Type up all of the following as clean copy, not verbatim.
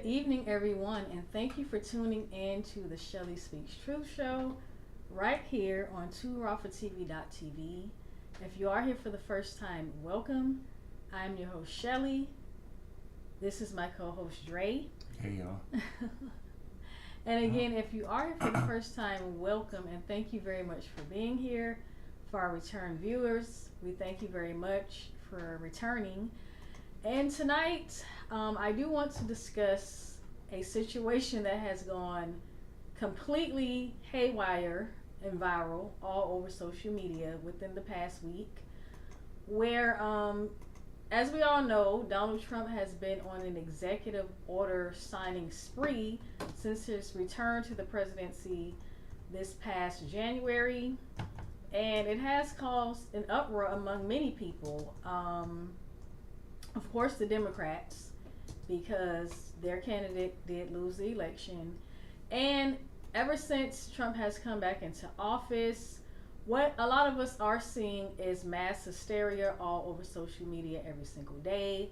evening, everyone, and thank you for tuning in to the Shelly Speaks Truth Show right here on 2rawfortv.tv. If you are here for the first time, welcome. I'm your host, Shelly. This is my co-host, Dre. Hey, y'all. And again, if you are here for the first time, welcome, and thank you very much for being here. For our return viewers, we thank you very much for returning. And tonight, I do want to discuss a situation that has gone completely haywire and viral all over social media within the past week, where, as we all know, Donald Trump has been on an executive order signing spree since his return to the presidency this past January, and it has caused an uproar among many people. Of course, the Democrats, because their candidate did lose the election. And ever since Trump has come back into office, what a lot of us are seeing is mass hysteria all over social media every single day.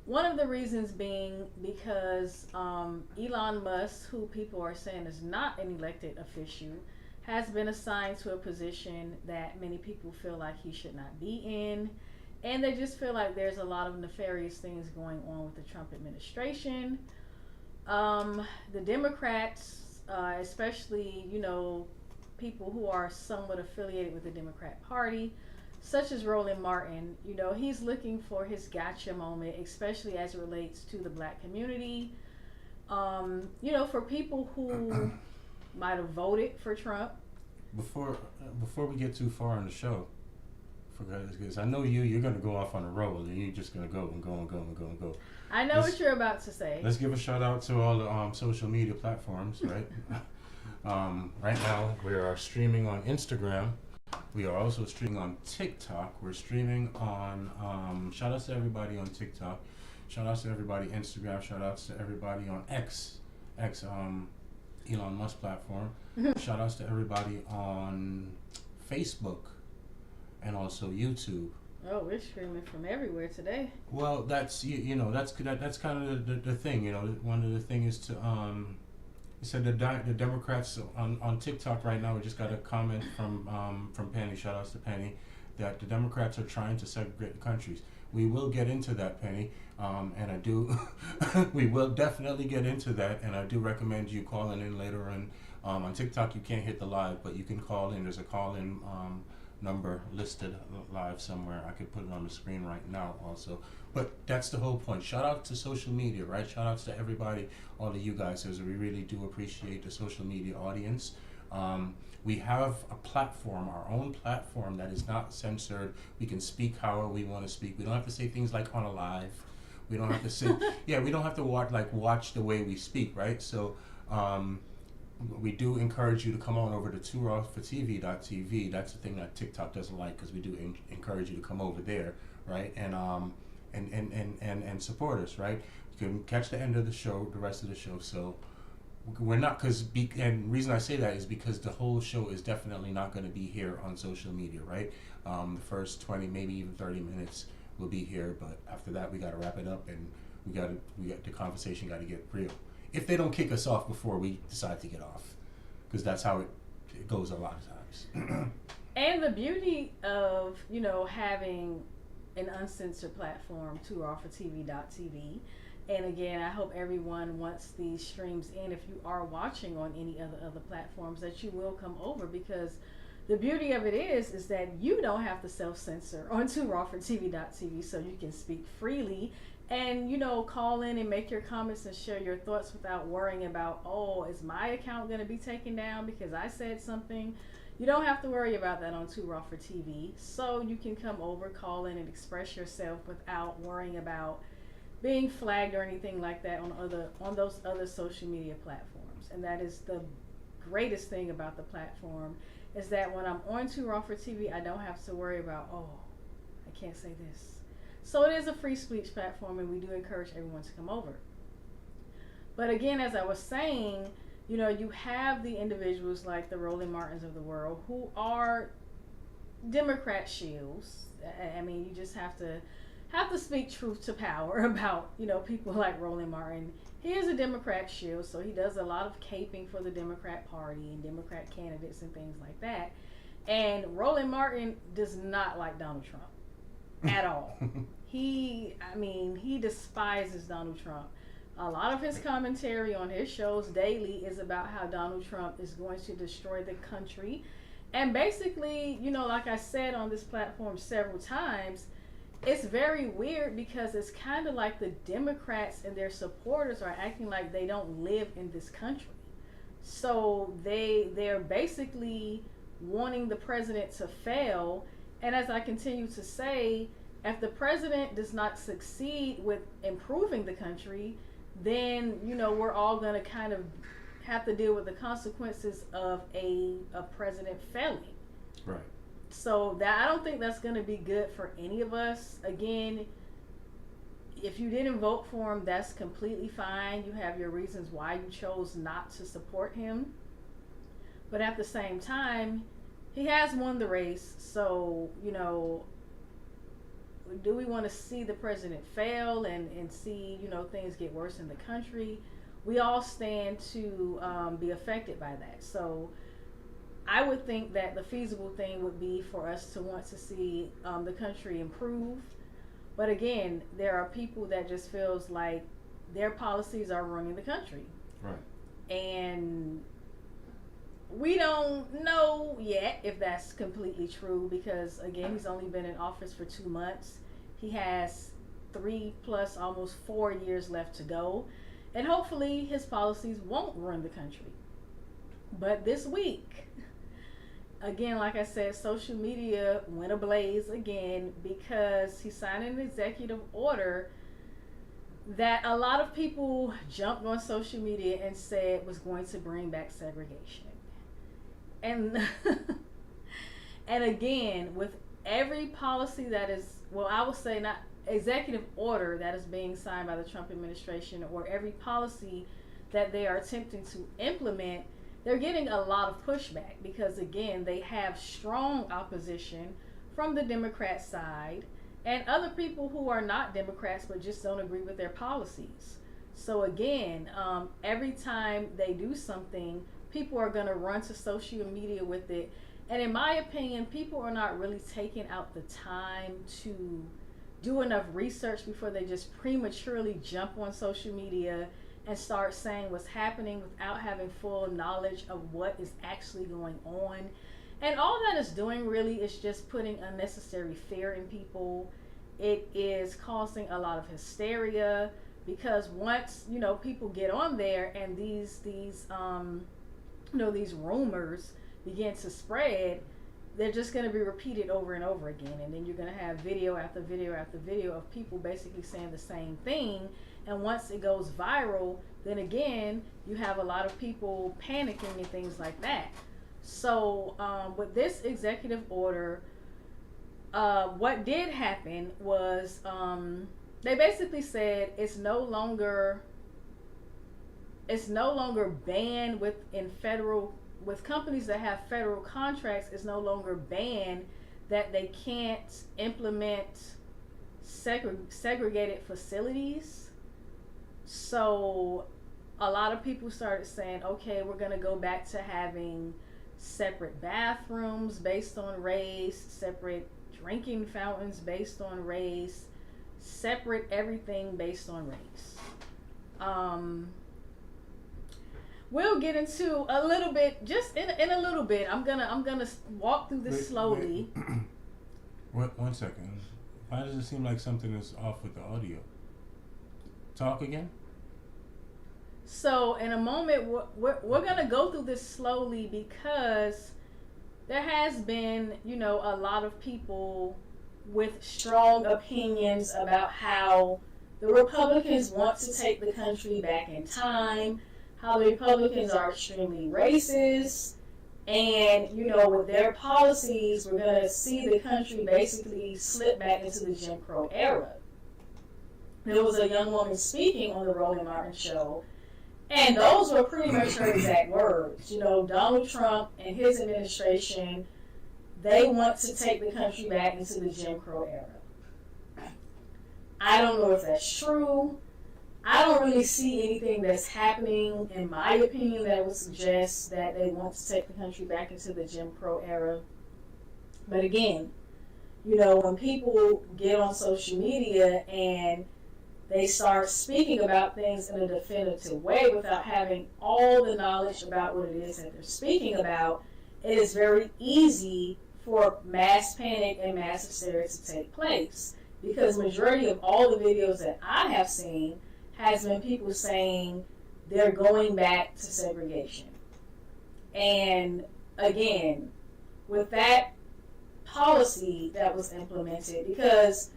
One of the reasons being because Elon Musk, who people are saying is not an elected official, has been assigned to a position that many people feel like he should not be in. And they just feel like there's a lot of nefarious things going on with the Trump administration. The Democrats, especially, people who are somewhat affiliated with the Democrat Party, such as Roland Martin, he's looking for his gotcha moment, especially as it relates to the black community. For people who might have voted for Trump. Before we get too far in the show, because I know you're going to go off on a roll and you're just going to go and go and go and go and go. I know what you're about to say. Let's give a shout out to all the social media platforms, right? Right now we are streaming on Instagram. We are also streaming on TikTok. We're streaming on, shout outs to everybody on TikTok. Shout outs to everybody Instagram. Shout outs to everybody on X, Elon Musk platform. Shout outs to everybody on Facebook. And also YouTube. Oh, we're streaming from everywhere today. Well, that's that's kind of the thing. One of the things is to you said the Democrats on TikTok right now. We just got a comment from Penny. Shout outs to Penny, that the Democrats are trying to segregate the countries. We will get into that, Penny, and I do. We will definitely get into that, and I do recommend you calling in later on TikTok. You can't hit the live, but you can call in. There's a call in number listed live somewhere. I could put it on the screen right now also. But that's the whole point. Shout out to social media, right? Shout outs to everybody, all of you guys, because we really do appreciate the social media audience. We have a platform, our own platform that is not censored. We can speak however we want to speak. We don't have to say things like on a live. We don't have to say, we don't have to watch the way we speak, right? So, we do encourage you to come on over to 2rawfortv.tv. That's the thing that TikTok doesn't like, because we do encourage you to come over there, right? And support us, right? You can catch the end of the show, the rest of the show. So we're not, and the reason I say that is because the whole show is definitely not going to be here on social media, right? The first 20, maybe even 30 minutes will be here, but after that we got to wrap it up, and we got the conversation got to get real. If they don't kick us off before we decide to get off, because that's how it goes a lot of times. And the beauty of, having an uncensored platform, 2rawfortv.tv. And again, I hope everyone, once these streams end, if you are watching on any other platforms, that you will come over, because the beauty of it is that you don't have to self-censor on 2rawfortv.tv, so you can speak freely and call in and make your comments and share your thoughts without worrying about, is my account going to be taken down because I said something. You don't have to worry about that on 2rawfortv. So you can come over, call in, and express yourself without worrying about being flagged or anything like that on those other social media platforms. And that is the greatest thing about the platform, is that when I'm on 2rawfortv, I don't have to worry about, I can't say this. So it is a free speech platform, and we do encourage everyone to come over. But again, as I was saying, you have the individuals like the Roland Martins of the world who are Democrat shields. I mean, you just have to speak truth to power about, people like Roland Martin he is a Democrat shield, so he does a lot of caping for the Democrat Party and Democrat candidates and things like that. And Roland Martin does not like Donald Trump at all. He despises Donald Trump. A lot of his commentary on his shows daily is about how Donald Trump is going to destroy the country. And basically, like I said on this platform several times, it's very weird because it's kind of like the Democrats and their supporters are acting like they don't live in this country. So they're basically wanting the president to fail. And as I continue to say, if the president does not succeed with improving the country, then we're all going to kind of have to deal with the consequences of a president failing. Right. So that I don't think that's going to be good for any of us. Again, if you didn't vote for him, that's completely fine. You have your reasons why you chose not to support him. But at the same time, he has won the race. So, do we want to see the president fail and see, things get worse in the country? We all stand to be affected by that. So I would think that the feasible thing would be for us to want to see the country improve. But again, there are people that just feels like their policies are ruining the country. Right. And we don't know yet if that's completely true because, again, he's only been in office for 2 months. He has 3 plus almost 4 years left to go. And hopefully his policies won't ruin the country. But this week, again, like I said, social media went ablaze again because he signed an executive order that a lot of people jumped on social media and said was going to bring back segregation. And and again, with every policy that is, well, I would say not executive order that is being signed by the Trump administration, or every policy that they are attempting to implement, they're getting a lot of pushback because, again, they have strong opposition from the Democrat side and other people who are not Democrats but just don't agree with their policies. So again, every time they do something, people are going to run to social media with it. And in my opinion, people are not really taking out the time to do enough research before they just prematurely jump on social media and start saying what's happening without having full knowledge of what is actually going on. And all that is doing really is just putting unnecessary fear in people. It is causing a lot of hysteria because once, people get on there and these rumors begin to spread, they're just going to be repeated over and over again. And then you're going to have video after video after video of people basically saying the same thing. And once it goes viral, then again, you have a lot of people panicking and things like that. So with this executive order, what did happen was they basically said it's no longer banned with companies that have federal contracts. It's no longer banned that they can't implement segregated facilities. So a lot of people started saying, okay, we're going to go back to having separate bathrooms based on race, separate drinking fountains based on race, separate everything based on race. We'll get into a little bit, just in a little bit. I'm gonna walk through this slowly. Wait, 1 second. Why does it seem like something is off with the audio? Talk again. So in a moment, we're gonna go through this slowly because there has been, a lot of people with strong opinions about how the Republicans want to take the country back in time, how the Republicans are extremely racist, and, with their policies, we're going to see the country basically slip back into the Jim Crow era. There was a young woman speaking on the Roland Martin show, and those were pretty much her exact words. Donald Trump and his administration, they want to take the country back into the Jim Crow era. I don't know if that's true. I don't really see anything that's happening, in my opinion, that would suggest that they want to take the country back into the Jim Crow era. But again, you know, when people get on social media and they start speaking about things in a definitive way without having all the knowledge about what it is that they're speaking about, it is very easy for mass panic and mass hysteria to take place. Because majority of all the videos that I have seen has been people saying they're going back to segregation. And again, with that policy that was implemented, because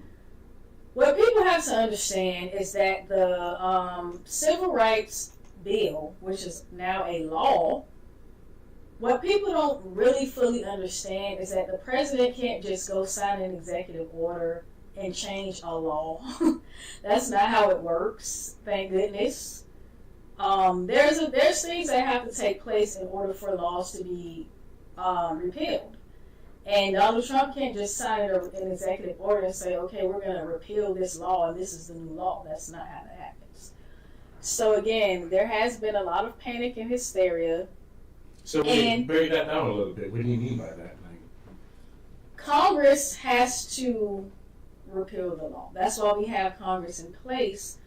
what people have to understand is that the Civil Rights Bill, which is now a law, what people don't really fully understand is that the president can't just go sign an executive order and change a law. That's not how it works, thank goodness. There's things that have to take place in order for laws to be repealed. And Donald Trump can't just sign an executive order and say, okay, we're going to repeal this law and this is the new law. That's not how that happens. So again, there has been a lot of panic and hysteria. So break that down a little bit. What do you mean by that? Congress has to repeal the law. That's why we have Congress in place.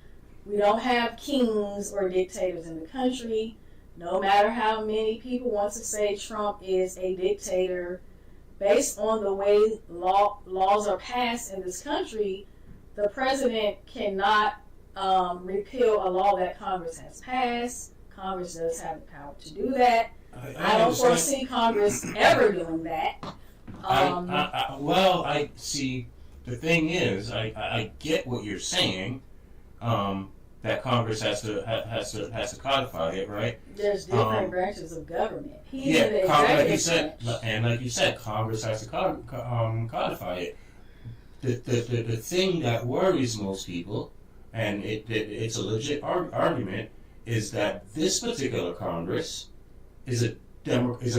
We don't have kings or dictators in the country. No matter how many people want to say Trump is a dictator, based on the way laws are passed in this country, the president cannot repeal a law that Congress has passed. Congress does have the power to do that. I don't foresee Congress ever doing that. I see. The thing is, I get what you're saying. That Congress has to codify it, right? There's different branches of government. Like you said, Congress has to codify it. The thing that worries most people, and it's a legit argument, is that this particular Congress is a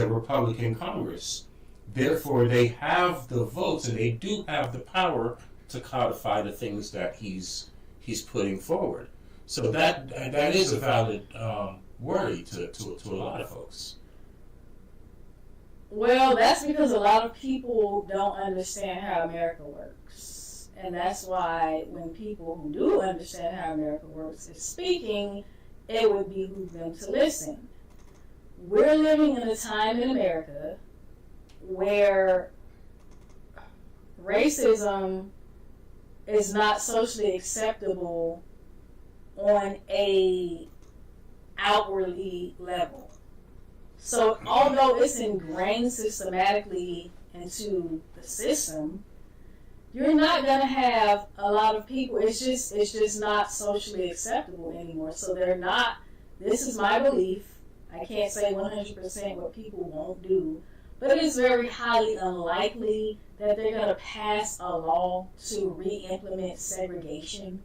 Republican Congress. Therefore, they have the votes and they do have the power to codify the things that he's putting forward. So that is a valid worry to a lot of folks. Well, that's because a lot of people don't understand how America works. And that's why when people who do understand how America works is speaking, it would behoove them to listen. We're living in a time in America where racism is not socially acceptable on a outwardly level. So although it's ingrained systematically into the system, you're not going to have a lot of people. It's just not socially acceptable anymore. So they're not, this is my belief. I can't say 100% what people won't do, but it is very highly unlikely that they're going to pass a law to re-implement segregation.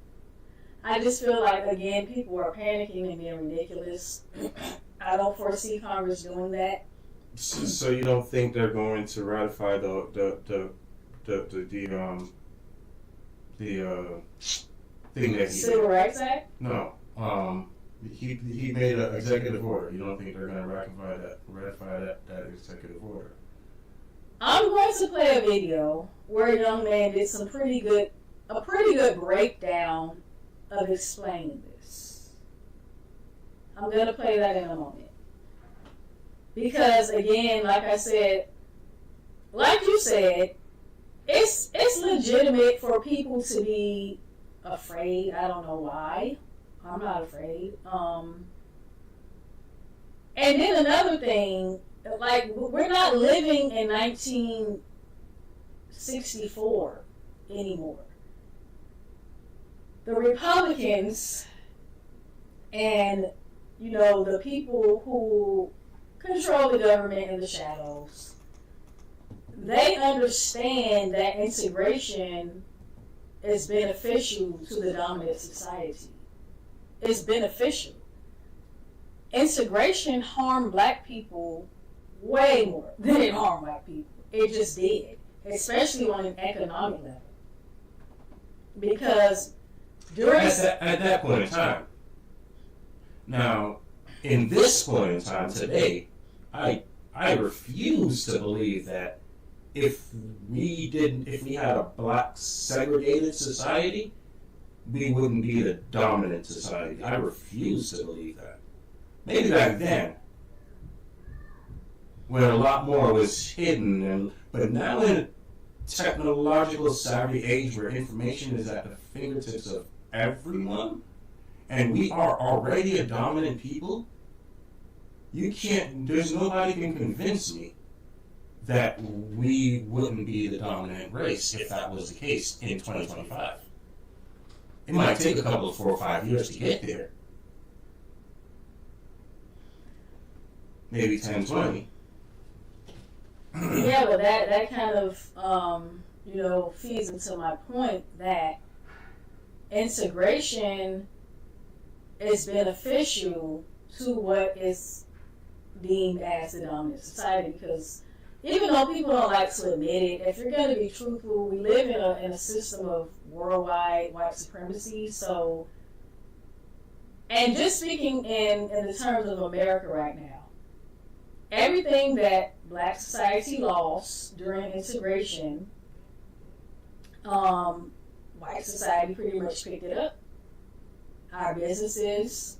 I just feel like, again, people are panicking and being ridiculous. I don't foresee Congress doing that. So you don't think they're going to ratify the thing that he Civil Rights Act? No. He made an executive order. You don't think they're going to ratify that executive order? I'm going to play a video where a young man did a pretty good breakdown of explaining this. I'm going to play that in a moment. Because again, like I said, like you said, it's legitimate for people to be afraid. I don't know why. I'm not afraid. And then another thing, like, we're not living in 1964 anymore. The Republicans and, the people who control the government in the shadows, they understand that integration is beneficial to the dominant society. It's beneficial. Integration harmed black people way more than it harmed white people. It just did, especially on an economic level. Because At that point in time. Now, in this point in time today, I refuse to believe that if we had a black segregated society, we wouldn't be the dominant society. I refuse to believe that. Maybe back then, when a lot more was hidden, but now in a technological savvy age where information is at the fingertips of everyone, and we are already a dominant people, there's nobody can convince me that we wouldn't be the dominant race if that was the case in 2025. It might take a couple of 4 or 5 years to get there. Maybe 10, 20. Yeah, but that kind of, feeds into my point that integration is beneficial to what is deemed as the dominant society, because even though people don't like to admit it, if you're going to be truthful, we live in a system of worldwide white supremacy. So, and just speaking in the terms of America right now, everything that black society lost during integration, white society pretty much picked it up. Our businesses,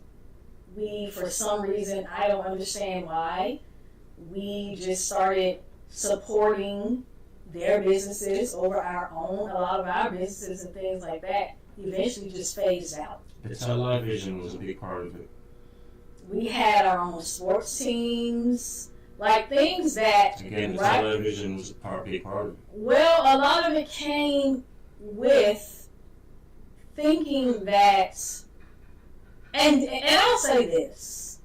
for some reason, I don't understand why, we just started supporting their businesses over our own. A lot of our businesses and things like that eventually just phased out. The television was a big part of it. We had our own sports teams, like things that... Again, the television was a big part of it. Well, a lot of it came with thinking that... And I'll say this.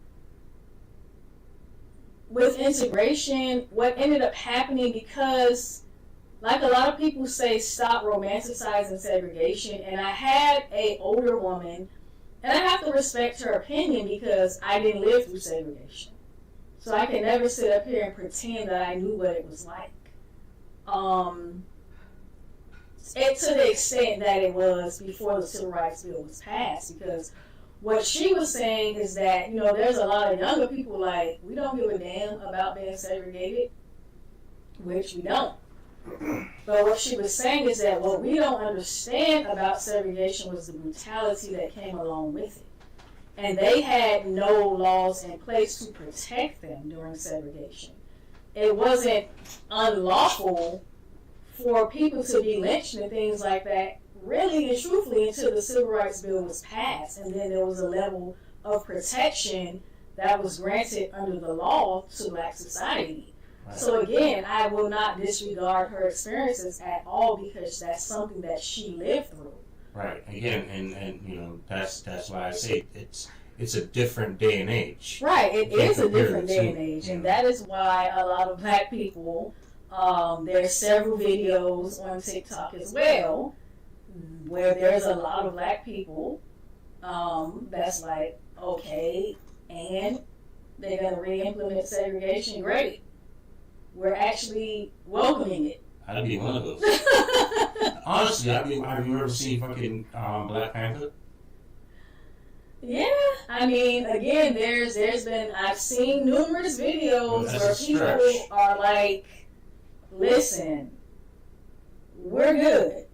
With integration, what ended up happening, because like a lot of people say, stop romanticizing segregation, and I had an older woman, and I have to respect her opinion because I didn't live through segregation. So I can never sit up here and pretend that I knew what it was like. To the extent that it was before the Civil Rights Bill was passed, because what she was saying is that, there's a lot of younger people like, we don't give a damn about being segregated, which we don't. But what she was saying is that what we don't understand about segregation was the brutality that came along with it. And they had no laws in place to protect them during segregation. It wasn't unlawful for people to be lynched and things like that, really and truthfully, until the Civil Rights Bill was passed. And then there was a level of protection that was granted under the law to black society. Right. So again, I will not disregard her experiences at all, because that's something that she lived through. Right. Again, and that's why I say it's a different day and age. Right. It is a different day and age, and that is why a lot of black people. There's several videos on TikTok as well where there's a lot of black people that's like, okay, and they're going to re-implement segregation. Great. We're actually welcoming it. I'd be one of those. Honestly, have you ever seen fucking Black Panther? Yeah, I mean, again, there's been, I've seen numerous videos where people are like, listen, we're good.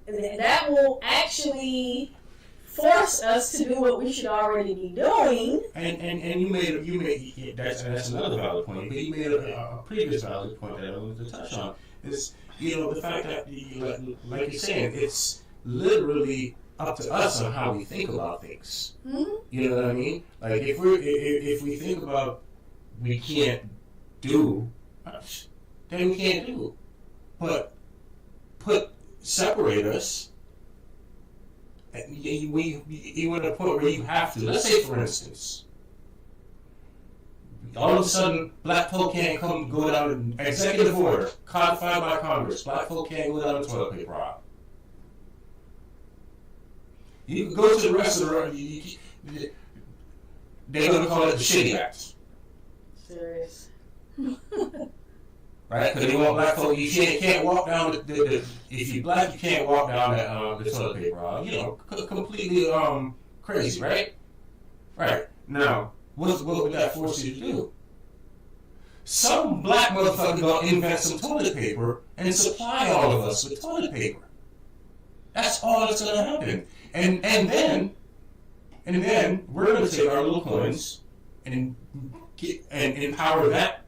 That will actually force us to do what we should already be doing. And you made that's another valid point. But you made a previous valid point that I wanted to touch on is the fact that like you're saying, it's literally up to us on how we think about things. Mm-hmm. You know what I mean? Like if we think about we can't do, then we can't do. But separate us. You at a point where you have to. Let's say, for instance, all of a sudden, black folk can't go down an executive order codified by Congress. Black folk can't go down a toilet paper aisle. You can go to the rest of the world. They're going to call it the Shitty Act. Serious. right? Because they want black folk. You can't walk down if you black, you can't walk down the toilet paper aisle. You know, completely crazy, right? Right. Now, what would that force you to do? Some black motherfucker gonna invent some toilet paper and supply all of us with toilet paper. That's all that's gonna happen. And then we're gonna take our little coins and empower that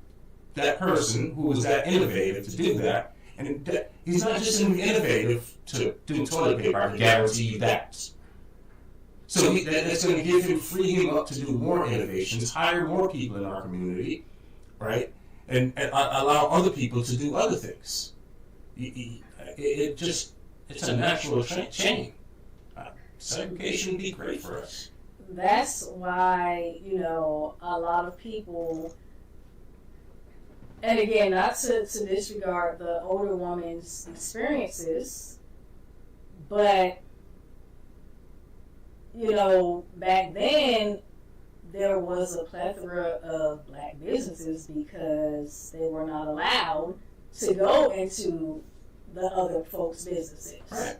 person who was that innovative to do that. And he's not just innovative to do toilet paper. I can guarantee you that. So that's going to free him up to do more innovations, hire more people in our community, right? And allow other people to do other things. It's a natural chain. Segregation would be great for us. That's why, a lot of people, and again, not to disregard the older woman's experiences, but, back then, there was a plethora of black businesses because they were not allowed to go into the other folks' businesses. Right.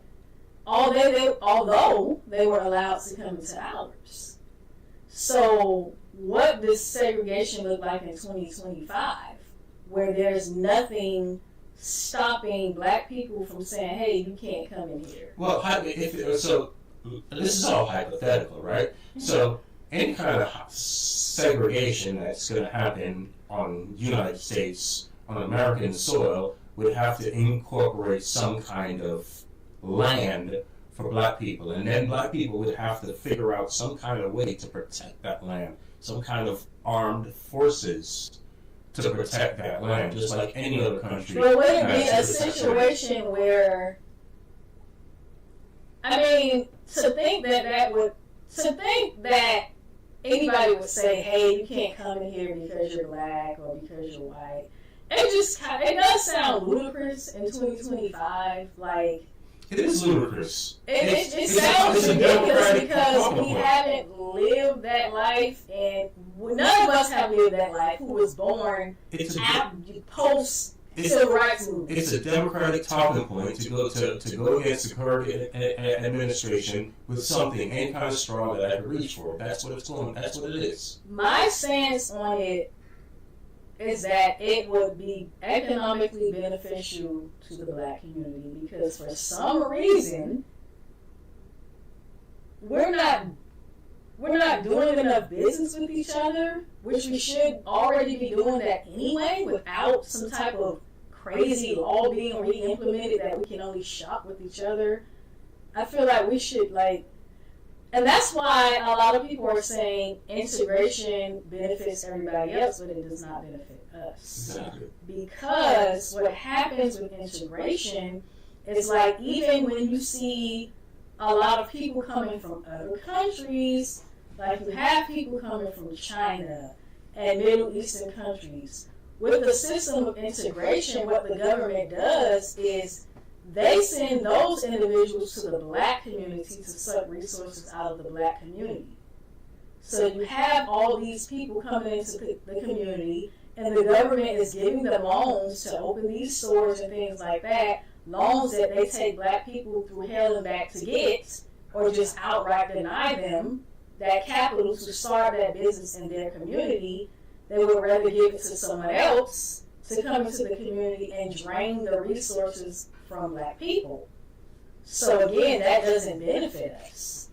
Although they were allowed to come into ours. So what does segregation look like in 2025, where there's nothing stopping black people from saying, hey, you can't come in here? Well, so this is all hypothetical, right? So any kind of segregation that's going to happen on United States, on American soil, would have to incorporate some kind of land for black people, and then black people would have to figure out some kind of way to protect that land, some kind of armed forces to protect that land, just like any other country. Well, would it be a situation where, to think that anybody would say, hey, you can't come in here because you're black or because you're white, it does sound ludicrous in 2025 , like, it is ludicrous. It sounds ridiculous because we haven't lived that life, and none of us have lived that life who was born post civil rights movement. It's a democratic talking point to go against the current administration with something, any kind of straw that I could reach for. That's what it's going. That's what it is. My stance on it is that it would be economically beneficial to the black community because for some reason we're not doing enough business with each other, which we should already be doing that anyway without some type of crazy law being re-implemented that we can only shop with each other. I feel like we should and that's why a lot of people are saying integration benefits everybody else, but it does not benefit us. Exactly. Because what happens with integration is like even when you see a lot of people coming from other countries, like you have people coming from China and Middle Eastern countries, with the system of integration, what the government does is they send those individuals to the black community to suck resources out of the black community. So you have all these people coming into the community, and the government is giving them loans to open these stores and things like that, loans that they take black people through hell and back to get, or just outright deny them that capital to start that business in their community. They would rather give it to someone else to come into the community and drain the resources from black people. So again, that doesn't benefit us.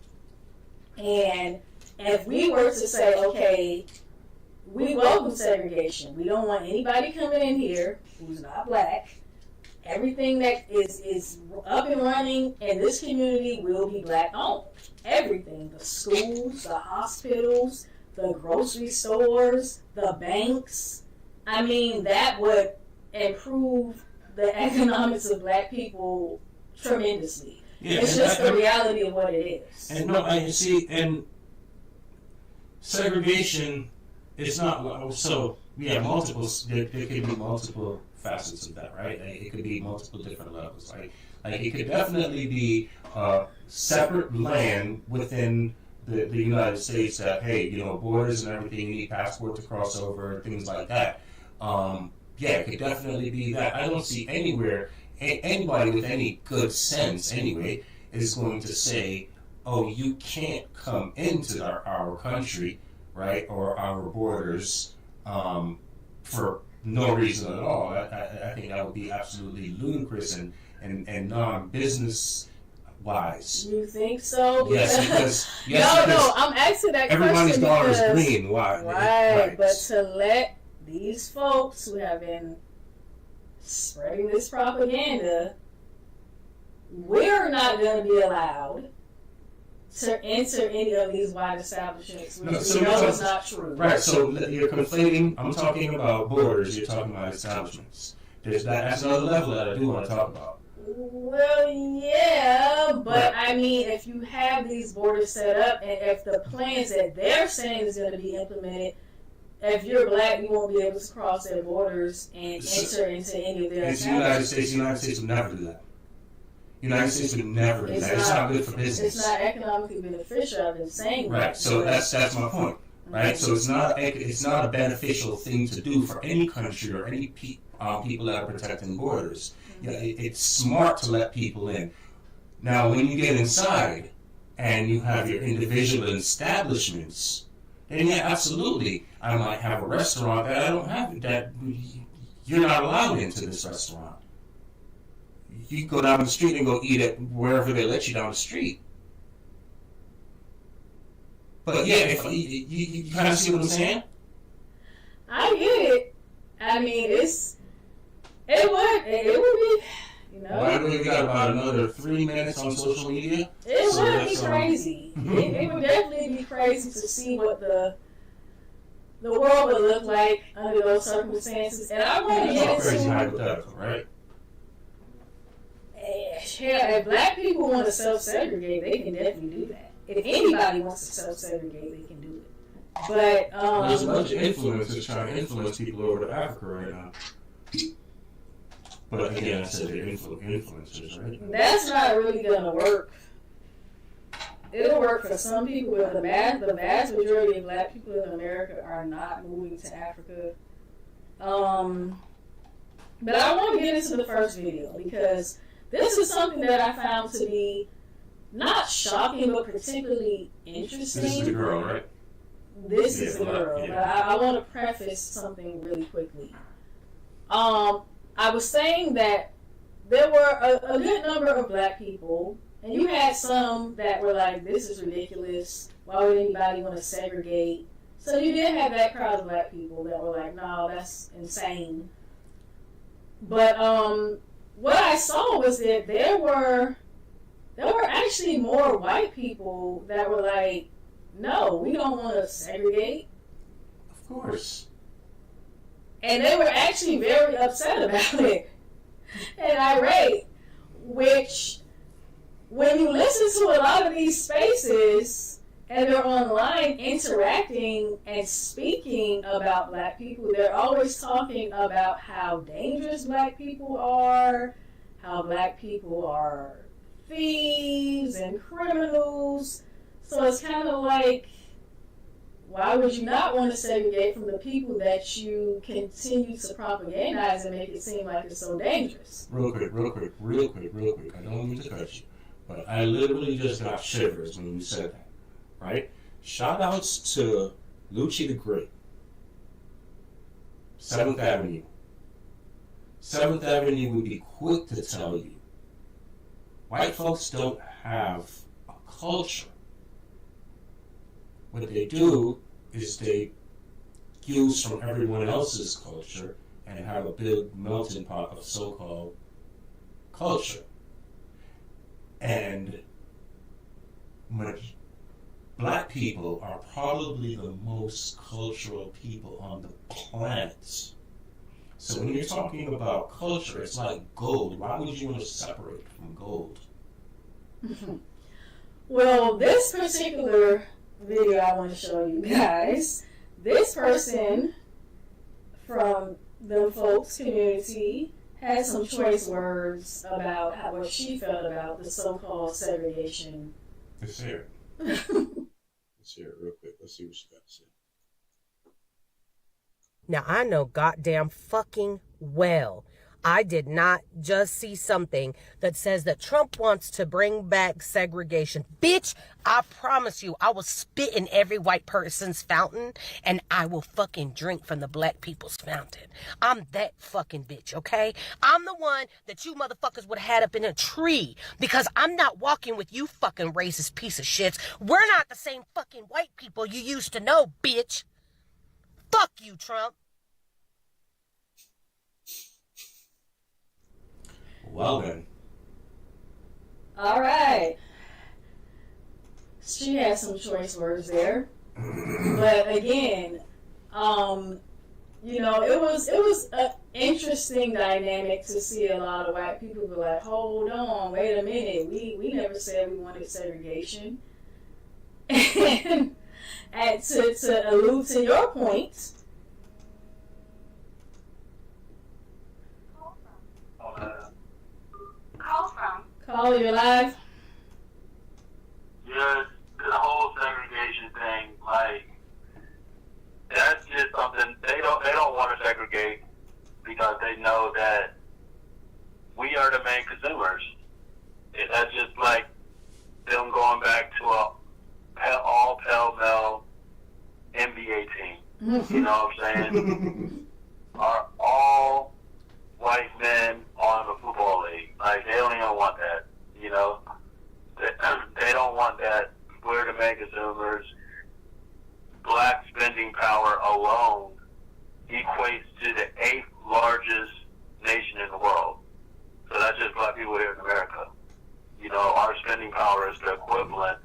And if we were to say, okay, we welcome segregation. We don't want anybody coming in here who's not black. Everything that is up and running in this community will be black owned. Everything, the schools, the hospitals, the grocery stores, the banks. That would improve the economics of black people tremendously. Yeah, it's just the reality of what it is. And segregation is not so. We have multiple. There could be multiple facets of that, right? It could be multiple different levels. Like it could definitely be separate land within the United States that, hey, borders and everything, you need passport to cross over, things like that. yeah, it could definitely be that. I don't see anywhere anybody with any good sense anyway is going to say, oh, you can't come into our country, right, or our borders for no reason at all. I think that would be absolutely ludicrous and non-business wise. You think so? Yes, because no, I'm asking that everybody's question dollar is because green. Why? right, but to let these folks who have been spreading this propaganda, we're not going to be allowed to enter any of these white establishments, which we know is not true. Right, so you're conflating. I'm talking about borders, you're talking about establishments. That's another level that I do want to talk about. Well, yeah, but I mean, if you have these borders set up, and if the plans that they're saying is going to be implemented, if you're black, you won't be able to cross their borders and enter into any of their establishments. The United States would never do that. United States would never do that. It's not good for business. It's not economically beneficial. I've been saying right. So that's my point. Right. So it's not a beneficial thing to do for any country or any people that are protecting borders. Yeah, it's smart to let people in. Now, when you get inside and you have your individual establishments, then yeah, absolutely, I might have a restaurant that I don't have, that you're not allowed into this restaurant. You go down the street and go eat at wherever they let you down the street. But yeah, if you kind of see what I'm saying? I get it. I mean, it would be, you know. Why do we got about another 3 minutes on social media? It would be crazy. It would definitely be crazy to see what the world would look like under those circumstances. And I want to get into crazy hypothetical, right? Yeah, if black people want to self-segregate, they can definitely do that. If anybody wants to self-segregate, they can do it. But there's a bunch of influencers trying to influence people over to Africa right now. But again, I said they're influencers, right? That's not really gonna work. It'll work for some people, but the vast majority of black people in America are not moving to Africa. But I want to get into the first video because this is something that I found to be not shocking, but particularly interesting. This is the girl, right? This is the girl. Yeah. But I want to preface something really quickly. I was saying that there were a good number of black people, and you had some that were like, this is ridiculous. Why would anybody want to segregate? So you did have that crowd of black people that were like, no, that's insane. But what I saw was that there were actually more white people that were like, no, we don't want to segregate. Of course. And they were actually very upset about it and irate, which when you listen to a lot of these spaces and they're online interacting and speaking about black people, they're always talking about how dangerous black people are, how black people are thieves and criminals. So it's kind of like, why would you not want to segregate from the people that you continue to propagandize and make it seem like it's so dangerous? Real quick. I don't mean to cut you, but I literally just got shivers when you said that, right? Shout outs to Lucci the Great. 7th Avenue. 7th Avenue would be quick to tell you, white folks don't have a culture. What they do is they use from everyone else's culture and have a big melting pot of so-called culture. And black people are probably the most cultural people on the planet. So when you're talking about culture, it's like gold. Why would you want to separate it from gold? Well, this particular video I want to show you guys, this person from the folks community had some choice words about what she felt about the so-called segregation. Let's hear it. Let's hear it real quick. Let's see what she got to say. Now, I know goddamn fucking well I did not just see something that says that Trump wants to bring back segregation. Bitch, I promise you, I will spit in every white person's fountain and I will fucking drink from the black people's fountain. I'm that fucking bitch, okay? I'm the one that you motherfuckers would have had up in a tree because I'm not walking with you fucking racist piece of shits. We're not the same fucking white people you used to know, bitch. Fuck you, Trump. Well then. All right. She had some choice words there, but again, it was an interesting dynamic to see a lot of white people be like, hold on, wait a minute, we never said we wanted segregation, and to allude to your point. Call, you're live. Yeah, the whole segregation thing, like, that's just something they don't want to segregate because they know that we are the main consumers. That's just like them going back to a all pell-mell NBA team. You know what I'm saying? Are all white men on the football league. Like, they don't even want that, you know? They don't want that. We're the main consumers. Black spending power alone equates to the 8th largest nation in the world. So that's just black people here in America. You know, our spending power is the equivalent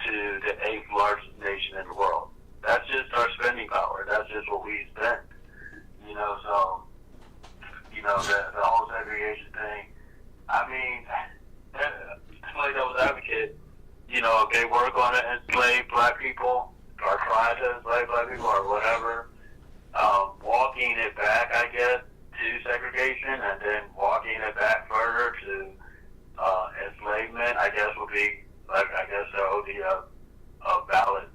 to the 8th largest nation in the world. That's just our spending power. That's just what we spend. You know, so... You know, the whole segregation thing. I mean, to play devil's advocate, you know, if they were going to enslave black people or try to enslave black people or whatever, walking it back, I guess, to segregation and then walking it back further to enslavement, I guess would be, like, I guess that would be a valid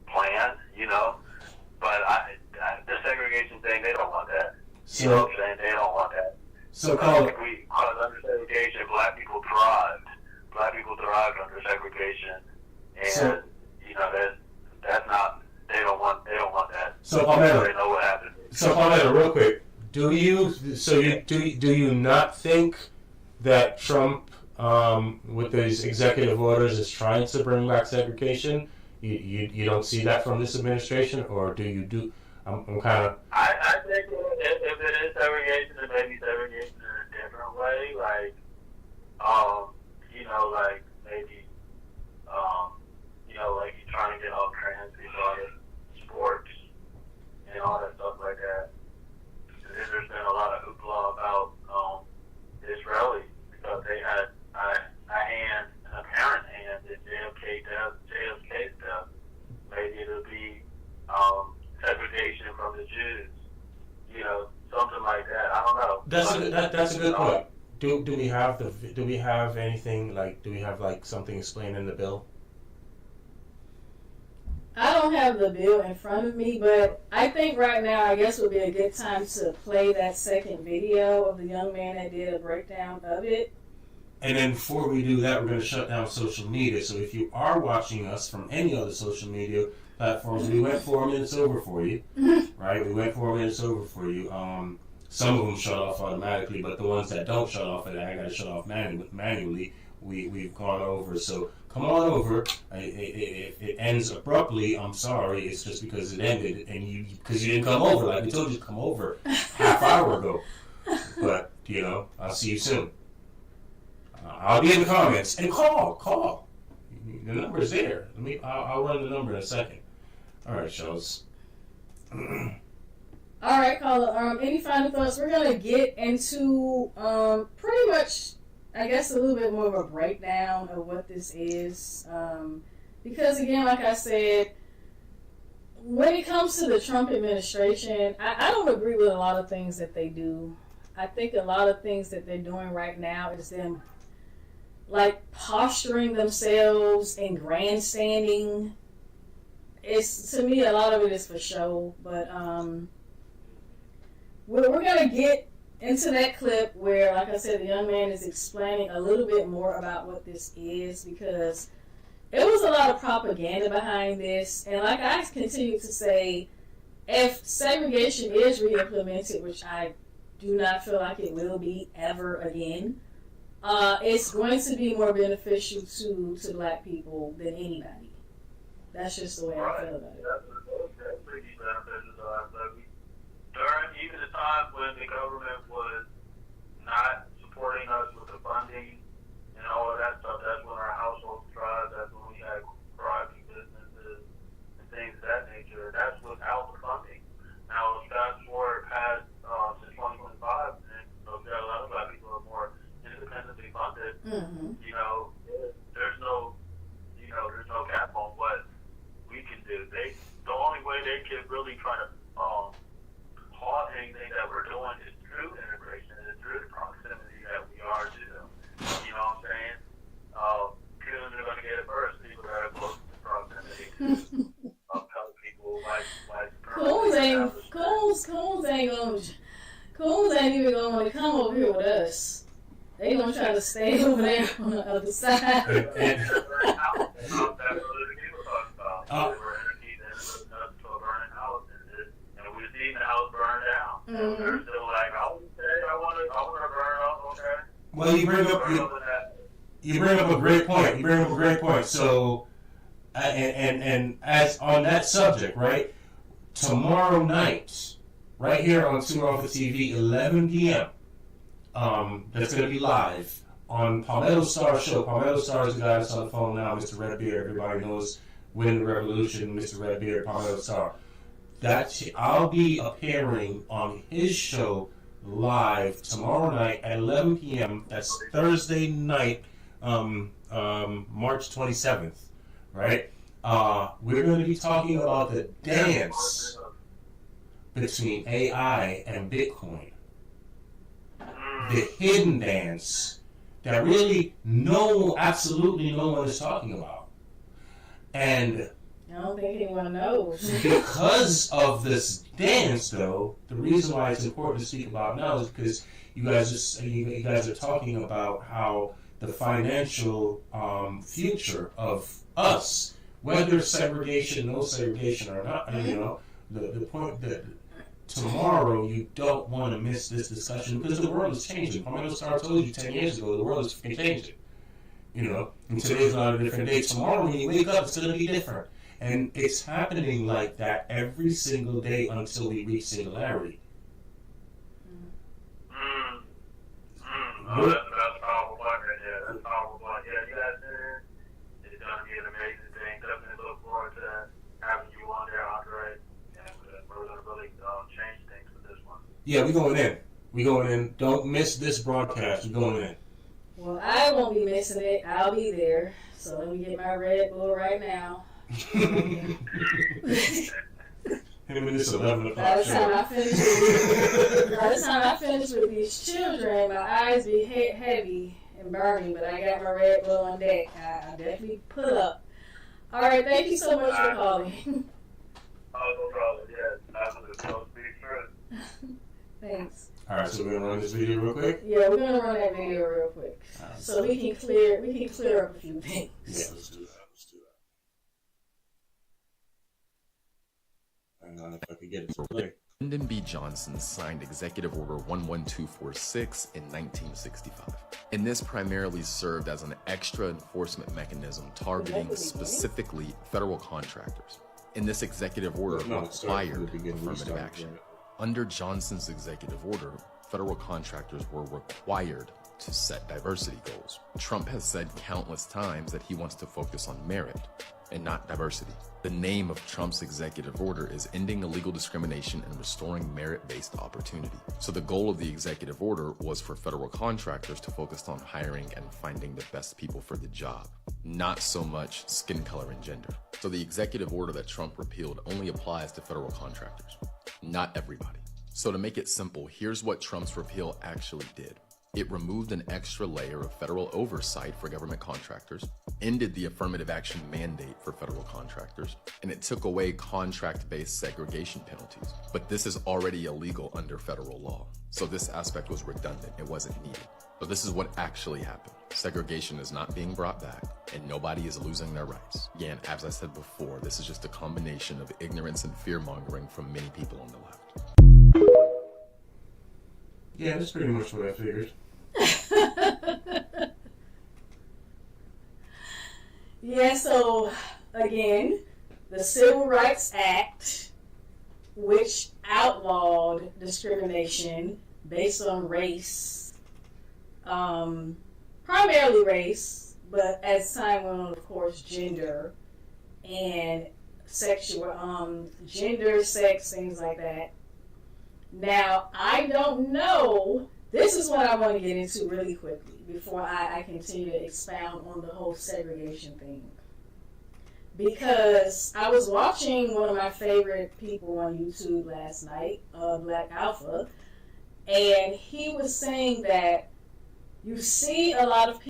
plan, you know. But the segregation thing, they don't want that. You know what I'm saying? They don't want that. So, because under segregation, black people thrived. Black people thrived under segregation, and you know that's not. They don't want that. So, Palmetto, they know what happened. So, Palmetto, real quick, do you not think that Trump, with these executive orders, is trying to bring back segregation? You don't see that from this administration, or do you do? I'm kind of. I think if it is segregation, it may be segregation in a different way. Like, you know, like maybe, you know, like you're trying to get all trans people out of sports and all that stuff like that. And then there's been a lot of hoopla about Israelis because they had a hand, an apparent hand in JFK stuff. Maybe it'll be segregation from the Jews, you know, something like that. I don't know. That's a good point. Do we have anything, like, do we have like something explained in the bill? I don't have the bill in front of me, but I think right now, I guess would be a good time to play that second video of the young man that did a breakdown of it. And then before we do that, we're going to shut down social media. So if you are watching us from any other social media platforms, we went 4 minutes over for you, right? We went 4 minutes over for you. Some of them shut off automatically, but the ones that don't shut off, and I got to shut off manually, we've gone over. So come on over. If it ends abruptly, I'm sorry. It's just because it ended, and because you didn't come over. Like we told you to come over half hour ago. But you know, I'll see you soon. I'll be in the comments and call. The number's there. I'll run the number in a second. All right, Shells. All right, caller. Any final thoughts? We're gonna get into pretty much, I guess, a little bit more of a breakdown of what this is, because again, like I said, when it comes to the Trump administration, I don't agree with a lot of things that they do. I think a lot of things that they're doing right now is them like posturing themselves and grandstanding. It's, to me, a lot of it is for show, but we're gonna get into that clip where, like I said, the young man is explaining a little bit more about what this is, because it was a lot of propaganda behind this. And like I continue to say, if segregation is re-implemented, which I do not feel like it will be ever again, it's going to be more beneficial to black people than anybody. That's just the way I feel about it. That's pretty beneficial to us. During even the time when the government was not supporting us with the funding and all of that stuff, that's when our households thrived. That's when we had thriving businesses and things of that nature. That's without the funding. Now, fast forward past to 2025, and a lot of black people are more independently funded. Mm-hmm. There's no cap on what we can do. The only way they can really try to halt anything that we're doing is through integration, is through the proximity that we are to them. You know what I'm saying? People are going to get it first. People that are close to proximity to other people like Coons ain't even going to want to come over here with us. They going to try to stay over there on the other side. They're still like, I want to burn up, okay? Well, you bring up a great point. So, and as on that subject, right? Tomorrow night, right here on Two Alpha TV, 11 p.m. That's going to be live on Palmetto Star show. Palmetto Star is the guy that's on the phone now, Mr. Redbeard. Everybody knows Win the Revolution, Mr. Redbeard, Palmetto Star. I'll be appearing on his show live tomorrow night at 11 p.m. That's Thursday night, March 27th, right? We're going to be talking about the dance between AI and Bitcoin. The hidden dance that really absolutely no one is talking about. And I don't think anyone knows. Because of this dance, though, the reason why it's important to speak about now is because you guys are talking about how the financial future of us, whether segregation, no segregation or not, the point that tomorrow you don't want to miss this discussion because the world is changing. Palmetto Star told you 10 years ago the world is freaking changing. And today's not a different day. Tomorrow when you wake up, it's going to be different. And it's happening like that every single day until we reach singularity. Oh, that's a powerful point right there. That's a powerful point. Yeah, you guys there. It's going to be an amazing thing. Definitely look forward to having you on there, Andre. And we're going to really change things with this one. Yeah, we're going in. Don't miss this broadcast. We're going in. Well, I won't be missing it. I'll be there. So let me get my Red Bull right now. Him and this 11 o'clock. By the time I finish with these children, my eyes be heavy and burning, but I got my Red Bull on deck. I definitely pull up. All right, thank you so much for calling. Oh, no problem. Yeah, absolutely. So speak through. Thanks. All right, so we're gonna run this video real quick. Yeah, we're gonna run that video real quick, so we can clear up a few things. Yeah, let's do that. Hang on, if I could get it to play. Lyndon B. Johnson signed Executive Order 11246 in 1965. And this primarily served as an extra enforcement mechanism targeting specifically federal contractors. And this executive order required affirmative action. Under Johnson's executive order, federal contractors were required to set diversity goals. Trump has said countless times that he wants to focus on merit and not diversity. The name of Trump's executive order is ending illegal discrimination and restoring merit-based opportunity. So the goal of the executive order was for federal contractors to focus on hiring and finding the best people for the job, not so much skin color and gender. So the executive order that Trump repealed only applies to federal contractors, not everybody. So to make it simple, here's what Trump's repeal actually did. It removed an extra layer of federal oversight for government contractors, ended the affirmative action mandate for federal contractors, and it took away contract-based segregation penalties. But this is already illegal under federal law, so this aspect was redundant. It wasn't needed. But this is what actually happened. Segregation is not being brought back, and nobody is losing their rights. Again, as I said before, this is just a combination of ignorance and fear-mongering from many people on the left. Yeah, that's pretty much what I figured. Yeah, so again, the Civil Rights Act, which outlawed discrimination based on race, primarily race, but as time went on, of course, gender and sexual, gender, sex, things like that. Now, I don't know. This is what I want to get into really quickly before I continue to expound on the whole segregation thing. Because I was watching one of my favorite people on YouTube last night, Black Alpha, and he was saying that you see a lot of people